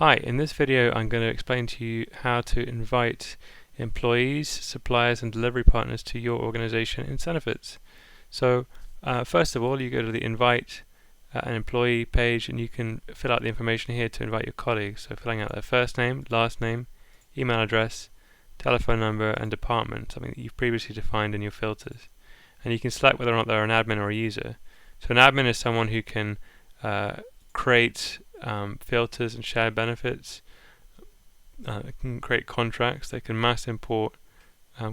Hi, in this video I'm going to explain to you how to invite employees, suppliers and delivery partners to your organization in Cenefits. So first of all, you go to the invite an employee page and you can fill out the information here to invite your colleagues. So filling out their first name, last name, email address, telephone number and department, something that you've previously defined in your filters. And you can select whether or not they're an admin or a user. So an admin is someone who can create filters and share benefits. They can create contracts. They can mass import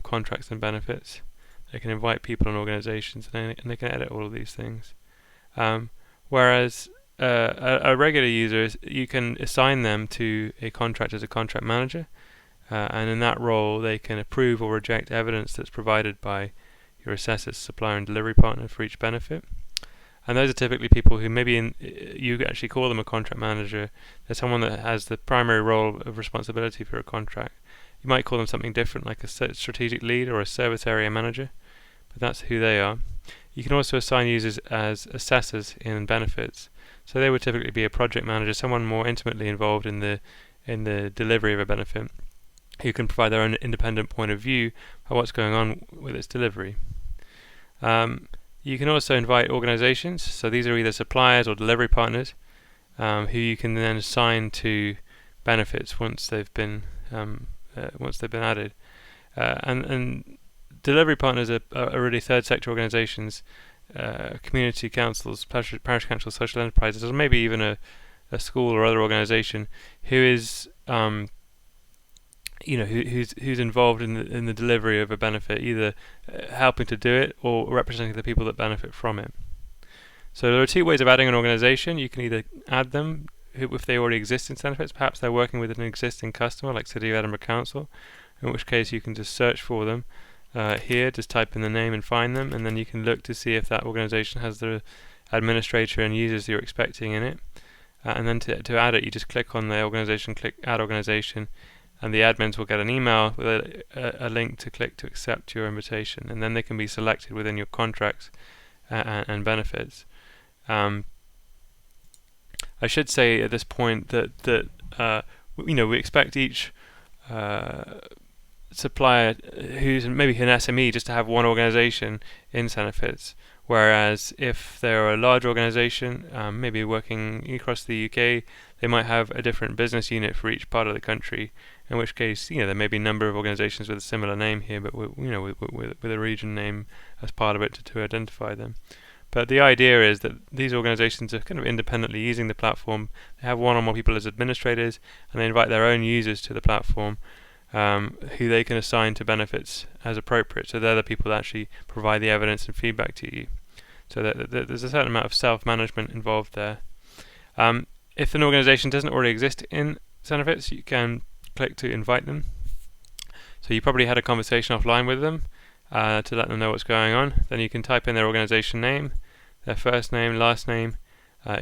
contracts and benefits. They can invite people and organizations, and they can edit all of these things. Whereas a regular user, you can assign them to a contract as a contract manager, and in that role they can approve or reject evidence that's provided by your assessor, supplier and delivery partner for each benefit. And those are typically people who maybe you actually call them a contract manager. They're someone that has the primary role of responsibility for a contract. You might call them something different, like a strategic lead or a service area manager, but that's who they are. You can also assign users as assessors in benefits. So they would typically be a project manager, someone more intimately involved in the delivery of a benefit, who can provide their own independent point of view of what's going on with its delivery. You can also invite organizations, so these are either suppliers or delivery partners, who you can then assign to benefits once they've been added. And delivery partners are really third sector organizations, community councils, parish councils, social enterprises, or maybe even a school or other organization who is who's involved in the delivery of a benefit, either helping to do it or representing the people that benefit from it. So there are two ways of adding an organization. You can either add them if they already exist in Cenefits. Perhaps they're working with an existing customer like City of Edinburgh Council, in which case you can just search for them here, just type in the name and find them, and then you can look to see if that organization has the administrator and users you're expecting in it. And then to add it, you just click on the organization, click add organization, and the admins will get an email with a link to click to accept your invitation, and then they can be selected within your contracts and benefits. I should say at this point that we expect each supplier who's maybe an SME just to have one organization in Cenefits, whereas if they're a large organization, maybe working across the UK, they might have a different business unit for each part of the country, in which case there may be a number of organizations with a similar name here, but with a region name as part of it to identify them. But the idea is that these organizations are kind of independently using the platform. They have one or more people as administrators, and they invite their own users to the platform, who they can assign to benefits as appropriate. So they're the people that actually provide the evidence and feedback to you. So there's a certain amount of self-management involved there. If an organization doesn't already exist in Cenefits, you can click to invite them. So you probably had a conversation offline with them to let them know what's going on. Then you can type in their organization name, their first name, last name,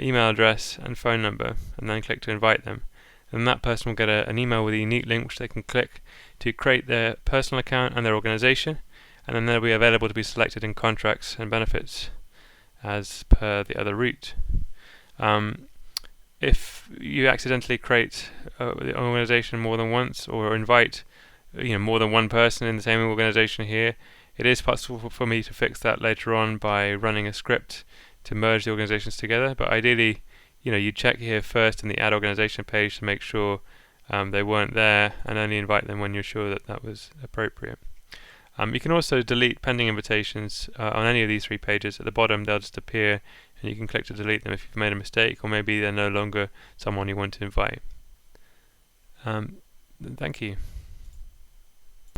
email address and phone number, and then click to invite them. And that person will get an email with a unique link which they can click to create their personal account and their organization, and then they'll be available to be selected in contracts and benefits as per the other route. If you accidentally create the organization more than once, or invite more than one person in the same organization here, it is possible for me to fix that later on by running a script to merge the organizations together. But ideally, you check here first in the add organization page to make sure they weren't there, and only invite them when you're sure that was appropriate. You can also delete pending invitations on any of these three pages. At the bottom they'll just appear, and you can click to delete them if you've made a mistake, or maybe they're no longer someone you want to invite. Thank you.